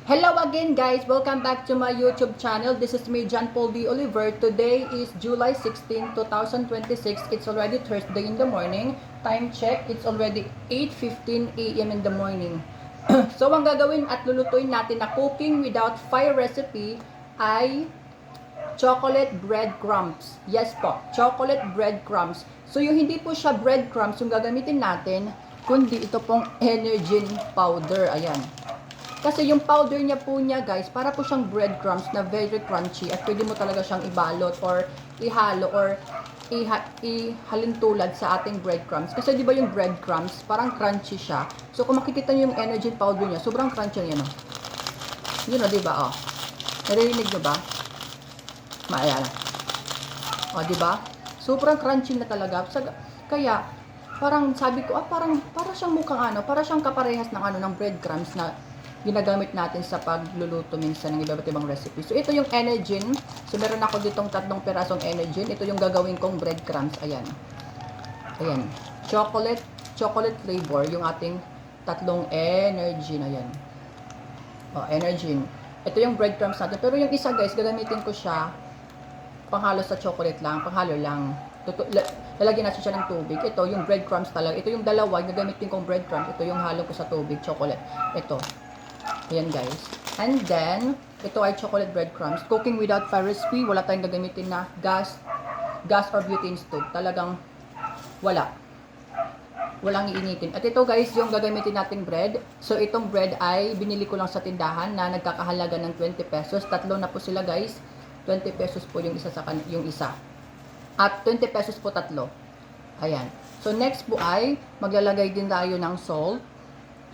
Hello again guys, welcome back to my YouTube channel. This is me, John Paul D. Oliver. Today is July 16, 2026. It's already Thursday in the morning. Time check, it's already 8:15 a.m. in the morning. So ang gagawin at lulutuin natin na cooking without fire recipe ay chocolate breadcrumbs. Yes po, chocolate breadcrumbs. So yung hindi po siya breadcrumbs yung gagamitin natin, kundi ito pong Energin powder. Ayan. Kasi yung powder niya po niya guys, para po siyang breadcrumbs na very crunchy at pwede mo talaga siyang ibalot or ihalo or ihalin tulad sa ating breadcrumbs. Kasi di ba yung breadcrumbs, parang crunchy siya. So kung makikita niyo yung energy powder niya, sobrang crunchy niya, no? Yun o, di ba? Oh. Naririnig niyo ba? Maalala. O, di ba? Sobrang crunchy na talaga. Kaya, parang sabi ko, para siyang mukhang para siyang kaparehas ng breadcrumbs na ginagamit natin sa pagluluto minsan ng iba't ibang recipe. So, ito yung Energin. So, meron ako ditong 3 pirasong Energin. Ito yung gagawin kong breadcrumbs. Ayan. Ayan. Chocolate flavor. Yung ating 3 Energin. Ayan. O, Energin. Ito yung breadcrumbs natin. Pero yung isa guys, gagamitin ko siya panghalo sa chocolate lang. Panghalo lang. Lalagyan natin siya ng tubig. Ito yung breadcrumbs talaga. Ito yung dalawa. Gagamitin kong breadcrumbs. Ito yung halo ko sa tubig. Chocolate. Ito. Ayan guys. And then, ito ay chocolate breadcrumbs. Cooking without fire recipe. Wala tayong gagamitin na gas or butane stove. Talagang wala. Walang iinitin. At ito guys, yung gagamitin nating bread. So, itong bread ay binili ko lang sa tindahan na nagkakahalaga ng 20 pesos. Tatlo na po sila guys. 20 pesos po yung isa. At 20 pesos po tatlo. Ayan. So, next po ay maglalagay din tayo ng salt.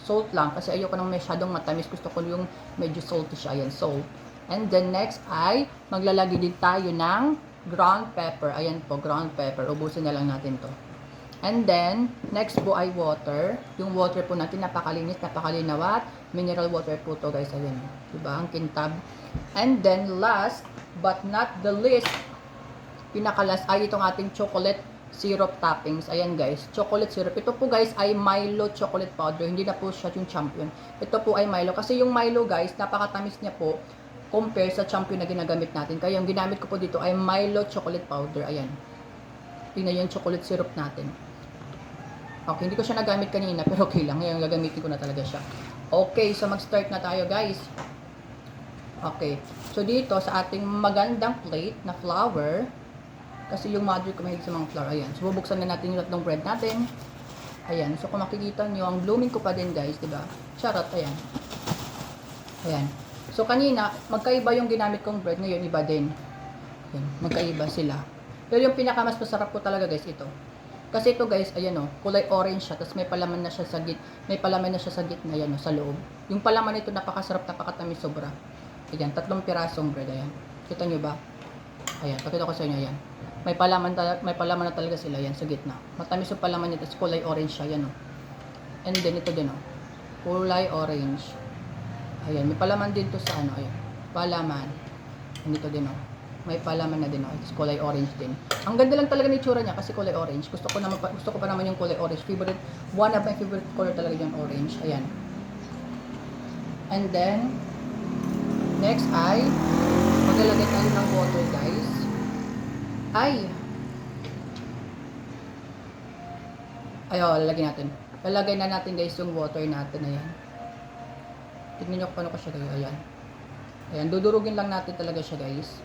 Salt lang kasi ayoko nang masyadong matamis, gusto ko yung medyo salty siya. Ayan, salt. And then next ay maglalagay din tayo ng ground pepper. Ayan po, ground pepper. Ubusin na lang natin to. And then next po ay water. Yung water po natin napakalinis, napakalinaw at mineral water po to guys. Ayan, diba? Ang kintab. And then last but not the least, pinakalas ay itong ating chocolate syrup toppings. Ayan guys, chocolate syrup. Ito po guys ay Milo chocolate powder. Hindi na po siya yung champion. Ito po ay Milo. Kasi yung Milo guys, napakatamis niya po compare sa champion na ginagamit natin. Kaya yung ginamit ko po dito ay Milo chocolate powder. Ayan. Tingnan yung chocolate syrup natin. Okay, hindi ko siya nagamit kanina pero okay lang. Ngayon gagamitin ko na talaga siya. Okay, so mag-start na tayo guys. Okay. So dito sa ating magandang plate na flour, kasi yung mother ko mahilig sa mga flour. Ayan. So, bubuksan na natin yung 3 bread natin. Ayan. So, kung makikita nyo, ang blooming ko pa din, guys. Diba? Charot. Ayan. Ayan. So, kanina, magkaiba yung ginamit kong bread. Ngayon, iba din. Ayan. Magkaiba sila. Pero yung pinakamas masarap ko talaga, guys, ito. Kasi ito, guys, ayan o. Kulay orange siya. Tapos may palaman na siya sa gitna. Ayan o, sa loob. Yung palaman nito, napakasarap, napakatamis, sobra. Ayan. 3 pirasong bread. Ayan. Kita nyo ba? Ayan. Pakita ko sa inyo. Ayan. May palaman na talaga sila yan sa gitna. Matamis yung palaman niya, tapos kulay orange siya, yan o. And then ito din o. Kulay orange. Ayan, may palaman din to sa ayan. Palaman. And ito din o. May palaman na din o. Tapos kulay orange din. Ang ganda lang talaga ni tsura niya kasi kulay orange. Gusto ko pa naman yung kulay orange. One of my favorite color talaga yung orange. Ayan. And then next ay maglalagay tayo ng water guys. Lalagay natin. Lalagay na natin guys yung water natin. Ayan. Tignan nyo kung paano ko siya guys. Ayan. Ayan. Dudurugin lang natin talaga siya guys.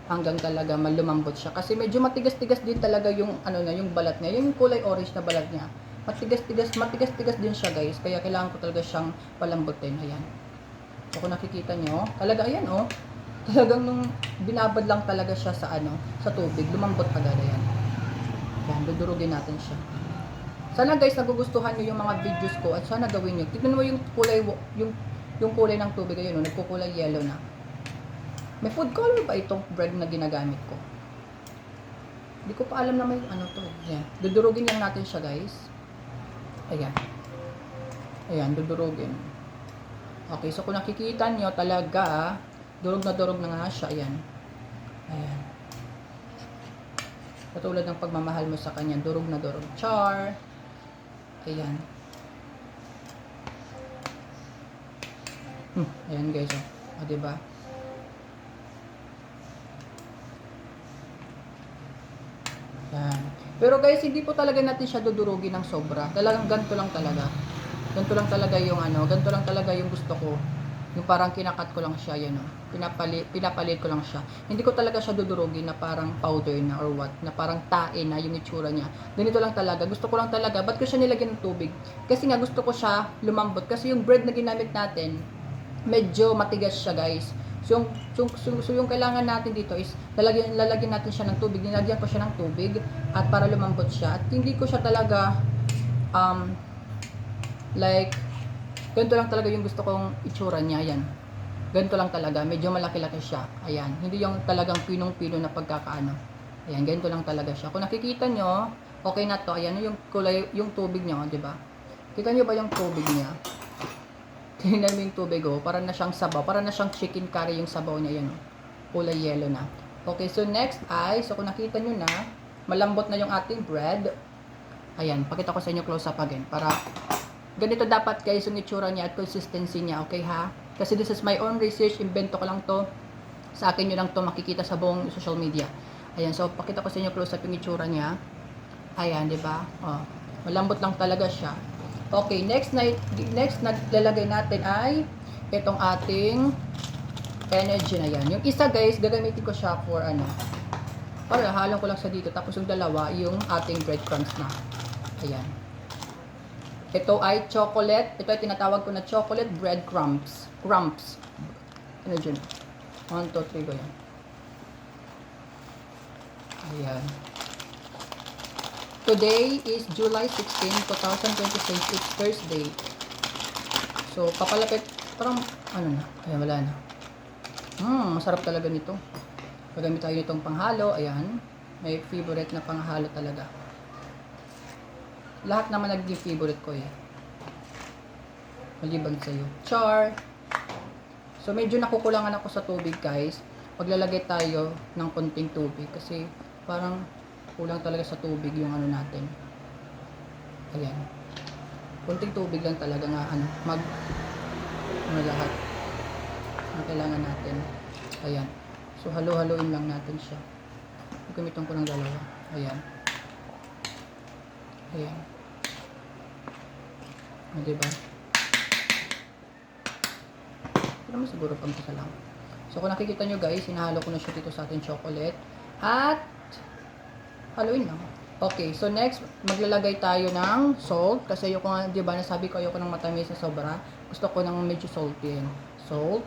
Hanggang talaga malumambot siya. Kasi medyo matigas-tigas din talaga yung yung balat niya. Yung kulay orange na balat niya. Matigas-tigas din siya guys. Kaya kailangan ko talaga siyang palambutin. Ayan. So kung nakikita nyo, talaga ayan oh. Talagang nung binabad lang talaga siya sa sa tubig, lumambot agad. Ayan. Yan, dudurugin natin siya. Sana guys, nagugustuhan niyo yung mga videos ko at sana gawin niyo. Tignan mo yung kulay yung kulay ng tubig ayun, nagkukulay yellow na. May food color ba itong bread na ginagamit ko? Hindi ko pa alam na may to. Ayan. Dudurugin lang natin siya, guys. Ayan. Ayan, dudurugin. Okay, so kung nakikita niyo talaga durog na nga siya. Ayan. Ayan. Katulad ng pagmamahal mo sa kanya. Durog na durog. Char. Ayan. Ayan guys, oh. O, diba? Yan. Pero guys, hindi po talaga natin siya dudurugin ng sobra. Talagang ganito lang talaga. Ganito lang talaga yung ano, ganito lang talaga yung gusto ko. Yung parang kinakat ko lang siya, yan o. Pinapalit ko lang siya. Hindi ko talaga siya dudurugin na parang powder na or what. Na parang tae na yung itsura niya. Ganito lang talaga. Gusto ko lang talaga. Ba't ko siya nilagyan ng tubig? Kasi nga gusto ko siya lumambot. Kasi yung bread na ginamit natin, medyo matigas siya guys. So yung kailangan natin dito is lalagyan natin siya ng tubig. Nilagyan ko siya ng tubig at para lumambot siya. At hindi ko siya talaga like ganito lang talaga yung gusto kong itsura niya. Yan. Ganito lang talaga. Medyo malaki-laki siya. Ayan. Hindi yung talagang pinong-pino na pagkakaano. Ayan. Ganito lang talaga siya. Kung nakikita nyo, okay na to. Ayan yung kulay, yung tubig niya, di ba? Kita nyo ba yung tubig niya? Tingnan mo yung tubig, oh. Para na siyang sabaw. Para na siyang chicken curry yung sabaw niya. Yan, oh. Kulay yellow na. Okay, so next ay, so kung nakita nyo na, malambot na yung ating bread. Ayan, pakita ko sa inyo close up again. Para, ganito dapat guys yung itsura niya at consistency niya. Okay ha? Kasi this is my own research. Invento ko lang to. Sa akin nyo lang to makikita sa buong social media. Ayan, so pakita ko sa inyo close up yung itsura niya. Ayan, di ba? Oh, malambot lang talaga siya. Okay, next na lalagay natin ay itong ating energy na yan. Yung isa guys, gagamitin ko siya for ano, para halong ko lang sa dito. Tapos yung dalawa, yung ating breadcrumbs na. Ayan. Ito ay chocolate. Ito ay tinatawag ko na chocolate breadcrumbs. Crumbs. Ano dyan? 1, 2, 3 ko yan. Ayan. Today is July 16, 2026. It's Thursday. So, papalapit. Parang, ano na. Ayan, wala na. Masarap talaga nito. Gagamit tayo nitong panghalo. Ayan. May favorite na panghalo talaga. Lahat naman naging favorite ko eh. Maliban sa'yo. Char! So, medyo nakukulangan ako sa tubig guys. Maglalagay tayo ng konting tubig. Kasi, parang kulang talaga sa tubig yung ano natin. Ayan. Kunting tubig lang talaga nga ano lahat ang kailangan natin. Ayan. So halo-haloin lang natin siya. Gamitin ko ng dalawa. Ayan. Ayan. O, diba? Pero naman siguro pang isa lang. So kung nakikita nyo guys, hinahalo ko na siya dito sa ating chocolate. At haluin lang. Okay, so next, maglalagay tayo ng salt. Kasi ayoko nga, di ba, nasabi ko ayoko ng matamis na sobra. Gusto ko ng medyo salty. Salt.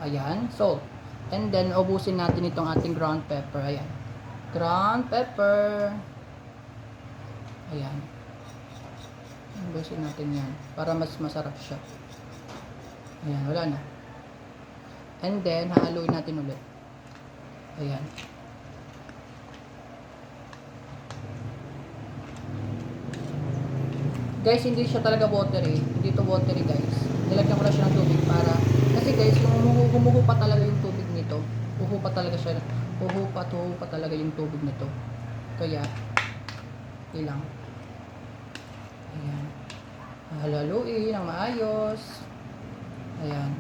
Ayan, salt. And then, ubusin natin itong ating ground pepper. Ayan. Ground pepper. Ayan. Ubusin natin yan. Para mas masarap siya. Ayan, wala na. And then, haluin natin ulit. Ayan. Guys, hindi siya talaga watery. Hindi to watery guys. Nilagyan ko na siya ng tubig para, kasi guys, yung humuhupa talaga yung tubig nito. Huhupa talaga siya. Huhupa talaga yung tubig nito. Kaya, ilang. Ayan. Halaluin ng maayos. Ayan.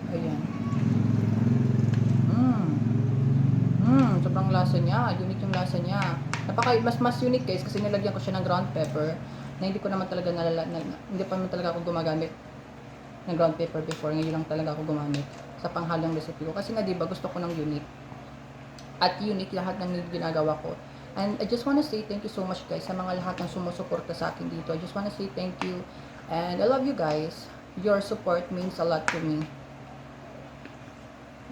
Ayan. Sobrang lasa niya. Unique yung lasa niya. Mas unique guys kasi nilagyan ko siya ng ground pepper na hindi ko naman talaga hindi pa naman talaga ako gumagamit ng ground pepper before. Ngayon lang talaga ako gumamit sa panghalang recipe ko. Kasi nga diba gusto ko ng unique. At unique lahat ng ginagawa ko. And I just wanna say thank you so much guys sa mga lahat ng sumusuporta sa akin dito. I just wanna say thank you. And I love you guys. Your support means a lot to me.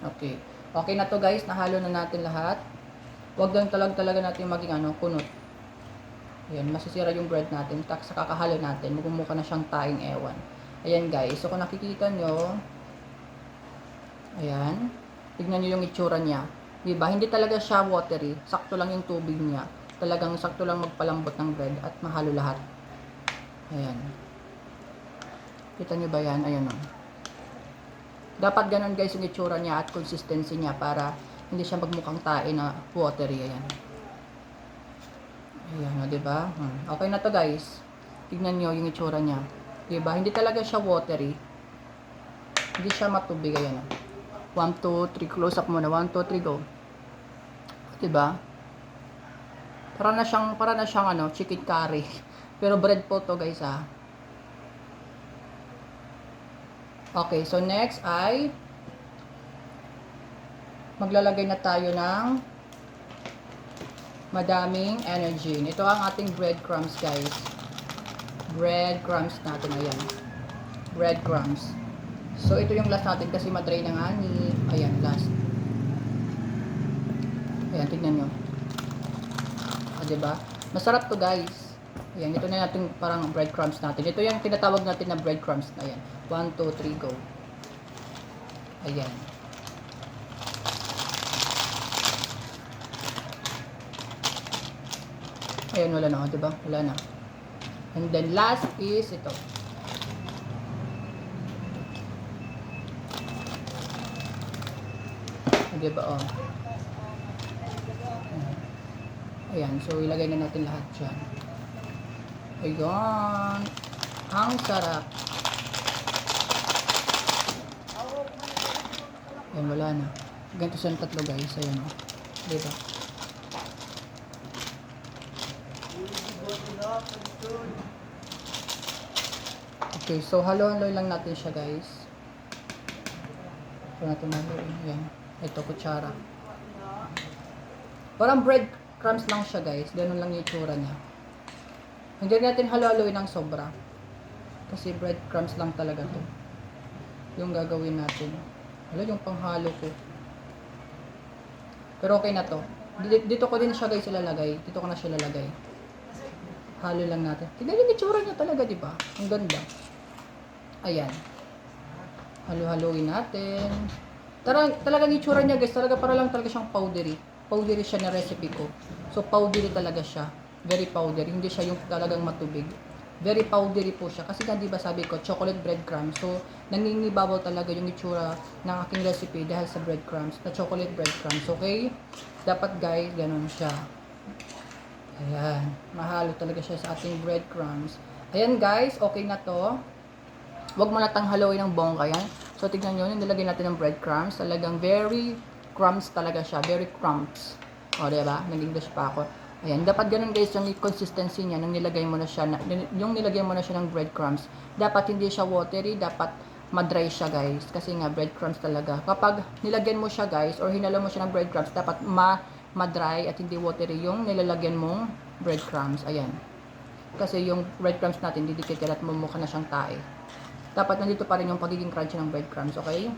Okay. Okay na to guys, nahalo na natin lahat. Huwag lang talaga natin maging kunot. Ayan, masisira yung bread natin. Sa kakahalo natin, magmumukha na siyang taing ewan. Ayan guys, so kung nakikita nyo, ayan, tignan nyo yung itsura niya. Diba? Hindi talaga siya watery. Sakto lang yung tubig niya. Talagang sakto lang magpalambot ng bread at mahalo lahat. Ayan. Kita nyo ba yan? Ayan o. Dapat ganun guys yung itsura niya at consistency niya para hindi siya magmukhang tae na watery. Ayan. Ayan, diba? Okay na to guys. Tignan nyo yung itsura niya. Diba? Hindi talaga siya watery. Hindi siya matubig. Ayan. 1, 2, 3. Close up muna. 1, 2, 3, go. Diba? Para na siyang ano, chicken curry. Pero bread po to guys ha. Okay, so next ay maglalagay na tayo ng madaming energy. Ito ang ating breadcrumbs guys. Breadcrumbs natin, ayan. Breadcrumbs. So ito yung last natin kasi madry na nga ni, ayan, last. Ayan, tignan nyo. O, diba? Masarap to guys. Ayan, ito na natin parang breadcrumbs natin. Ito yung tinatawag natin na breadcrumbs na yan. 1, 2, 3, go. Ayan. Ayan, wala na, diba? Wala na. And then last is ito. Diba, oh. Ayan, so ilagay na natin lahat dyan. Ayan. Ang sarap. Ayan, wala na. Ganito siyang tatlo guys. Ayan, oh. Diba? Okay, so halo-halo lang natin siya guys. Ito natin haluin. Ayan. Ito, kutsara. Parang breadcrumbs lang siya guys. Ganun lang yung itsura niya. Hindi natin halo-haloin ng sobra. Kasi breadcrumbs lang talaga to. Yung gagawin natin. Wala yung panghalo ko. Pero okay na to. Dito ko din siya guys ilalagay. Dito ko na siya ilalagay. Halo lang natin. Tignan yung itsura niya talaga, di ba? Ang ganda. Ayan. Halo-haloin natin. Talagang itsura niya guys, talaga para lang talaga siyang powdery. Powdery siya na recipe ko. So powdery talaga siya. Very powdery. Hindi siya yung talagang matubig. Very powdery po siya. Kasi nga diba sabi ko, chocolate breadcrumbs. So nangingibabaw talaga yung itsura ng aking recipe dahil sa breadcrumbs. Na chocolate breadcrumbs. Okay? Dapat guys, ganun siya. Ayan. Mahalo talaga siya sa ating breadcrumbs. Ayan guys, okay na to. Huwag mo natang haluin ng bongga yan. So, tignan nyo, yung nilagay natin ng breadcrumbs, talagang very crumbs talaga siya. Very crumbs. O, diba? Nag-English pa ako. Ayan, dapat ganun guys yung consistency niya nung nilagay mo na siya, yung nilagay mo na siya ng breadcrumbs. Dapat hindi siya watery, dapat madry siya guys. Kasi nga, breadcrumbs talaga. Kapag nilagyan mo siya guys, or hinalo mo siya ng breadcrumbs, dapat madry at hindi watery yung nilalagyan mong breadcrumbs. Ayan. Kasi yung breadcrumbs natin, didikit at mumukha na siyang tae. Dapat nandito pa rin yung pagiging crunchy ng breadcrumbs, okay?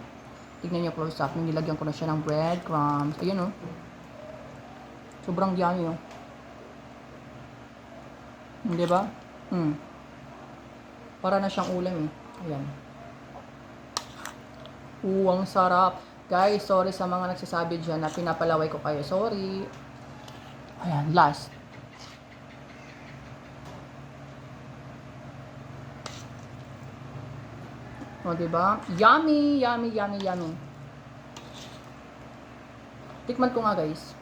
Tignan nyo close up. Nilagyan ko na siya ng breadcrumbs. Ayun, oh. Sobrang yummy, oh. Hindi ba? Para na siyang ulam, eh. Ayan. Ang sarap. Guys, sorry sa mga nagsasabi dyan na pinapalaway ko kayo. Sorry. Ayan, last. O, diba? Yummy, yummy, yummy, yummy. Tikman ko nga, guys.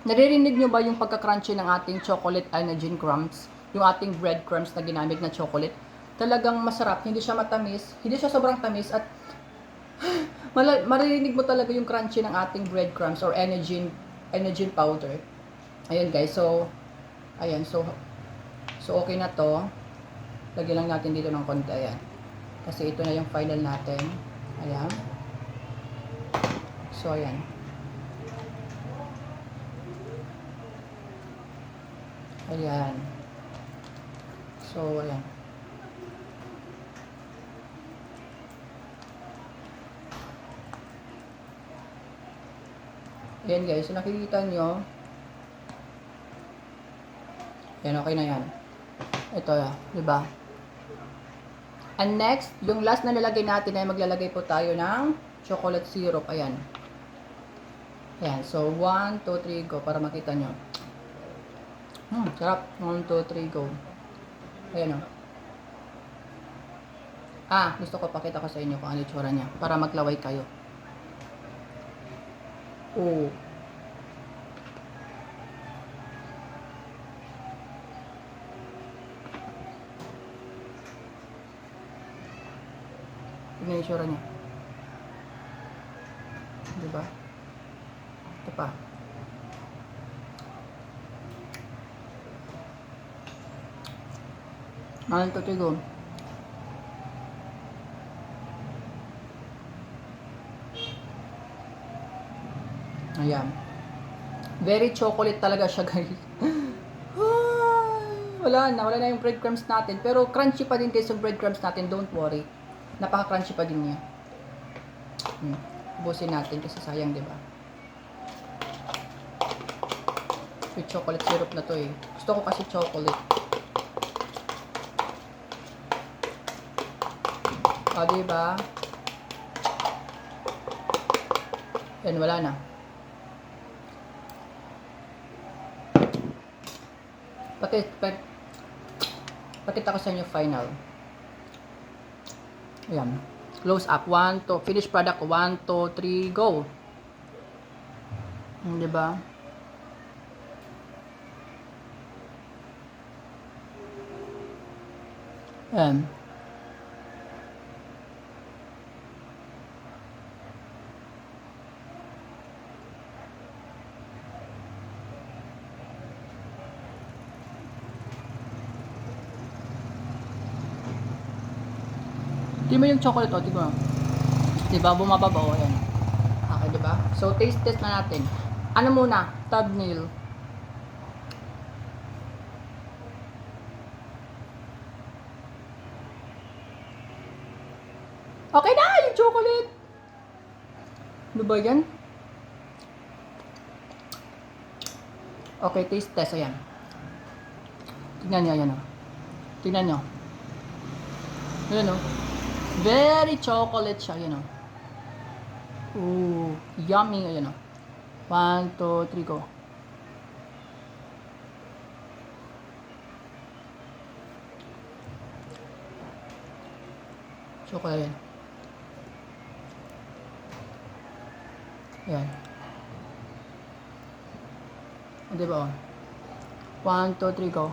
Naririnig nyo ba yung pagka-crunchy ng ating chocolate Anagen crumbs? Yung ating breadcrumbs na ginamit na chocolate? Talagang masarap. Hindi siya matamis. Hindi siya sobrang tamis. At maririnig mo talaga yung crunchy ng ating breadcrumbs or Anagen powder. Ayan, guys. So, ayan. So, okay na to. Lagyan lang natin dito ng konti. Ayan. Kasi ito na yung final natin. Ayan. So, ayan. Ayan. So, ayan. Ayan guys. So, nakikita nyo. Ayan, okay na yan. Ito, diba? And next, yung last na nalagay natin ay maglalagay po tayo ng chocolate syrup. Ayan. Ayan. So, 1, 2, 3, go. Para makita nyo. Sarap. 1, 2, 3, go. Ayan, o. Gusto ko pakita ko sa inyo kung ano yung tsura niya. Para maglaway kayo. Tingnan yung itsura niya. Diba? Ito pa. Ano ito, tigo? Ayan. Very chocolate talaga siya, guys. Wala na yung breadcrumbs natin. Pero crunchy pa din guys yung breadcrumbs natin, don't worry. Napaka-crunchy pa din niya. Ubusin natin kasi sayang, di ba? With chocolate syrup na to eh. Gusto ko kasi chocolate. O, di ba? Yan, wala na. Pakita ko sa inyo final. Ayan. Close up. 1, 2. Finished product. 1, 2, 3. Go. Diba? Ayan. Di mo yung chocolate, o, di ba? Di ba? Bumababa, o, ayan. Okay, di ba? So, taste test na natin. Ano muna? Thumbnail. Okay na! Yung chocolate! Ano ba yan? Okay, taste test. Ayan. Tingnan nyo, ayan, o. Tingnan nyo. Ayan, o. Very chocolate siya, you know. Ooh, yummy, you know. 1, 2, 3, go. Chocolate yan. Yan. Diba? 1, 2, 3, go.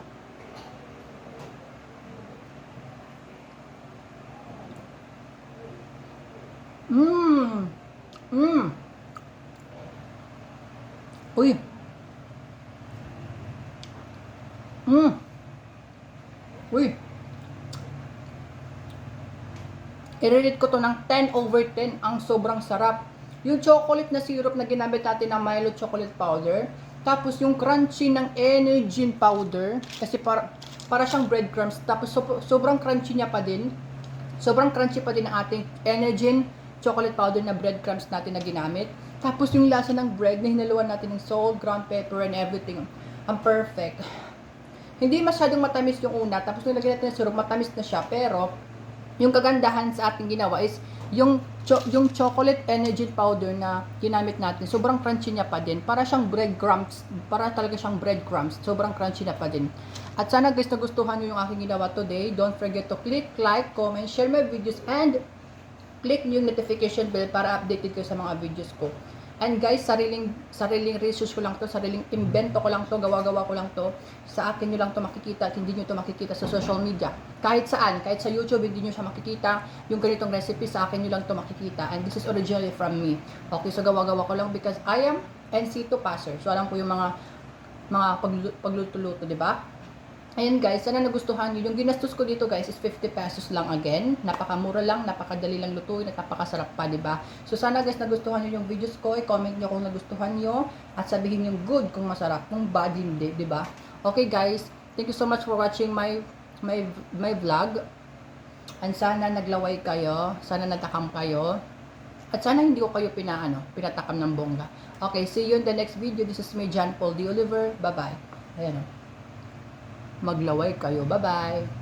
Uy. Uy. I-rate ko to ng 10/10. Ang sobrang sarap. Yung chocolate na syrup na ginamit natin ng Milo chocolate powder. Tapos yung crunchy ng Energin powder. Kasi para siyang breadcrumbs. Tapos sobrang crunchy niya pa din. Sobrang crunchy pa din ang ating Energin chocolate powder na breadcrumbs natin na ginamit. Tapos yung lasa ng bread na hinaluan natin ng salt, ground pepper, and everything. Ang perfect. Hindi masyadong matamis yung una. Tapos nung lagyan natin ng syrup, matamis na siya. Pero, yung kagandahan sa ating ginawa is, yung chocolate energy powder na ginamit natin, sobrang crunchy niya pa din. Para siyang breadcrumbs. Para talaga siyang breadcrumbs. Sobrang crunchy na pa din. At sana guys, nagustuhan nyo yung aking ginawa today. Don't forget to click like, comment, share my videos, and click yung notification bell para updated kayo sa mga videos ko. And guys, sariling research ko lang to, sariling invento ko lang to, gawa-gawa ko lang to. Sa akin nyo lang to makikita at hindi nyo to makikita sa social media. Kahit saan, kahit sa YouTube, hindi nyo siya makikita. Yung ganitong recipe, sa akin nyo lang to makikita. And this is originally from me. Okay, so gawa-gawa ko lang because I am NC2 passer. So alam ko yung mga pagluto-luto, di ba? Ayan guys, sana nagustuhan nyo. Yung ginastos ko dito guys is 50 pesos lang again. Napakamura lang, napakadali lang lutuin at napakasarap pa, diba? So sana guys nagustuhan nyo yung videos ko. I-comment nyo kung nagustuhan nyo. At sabihin yung good kung masarap, kung bad hindi, diba? Okay guys, thank you so much for watching my vlog. And sana naglaway kayo, sana natakam kayo. At sana hindi ko kayo pinatakam ng bongga. Okay, see you in the next video. This is me, John Paul D. Oliver. Bye-bye. Ayan o. Maglaway kayo. Bye-bye.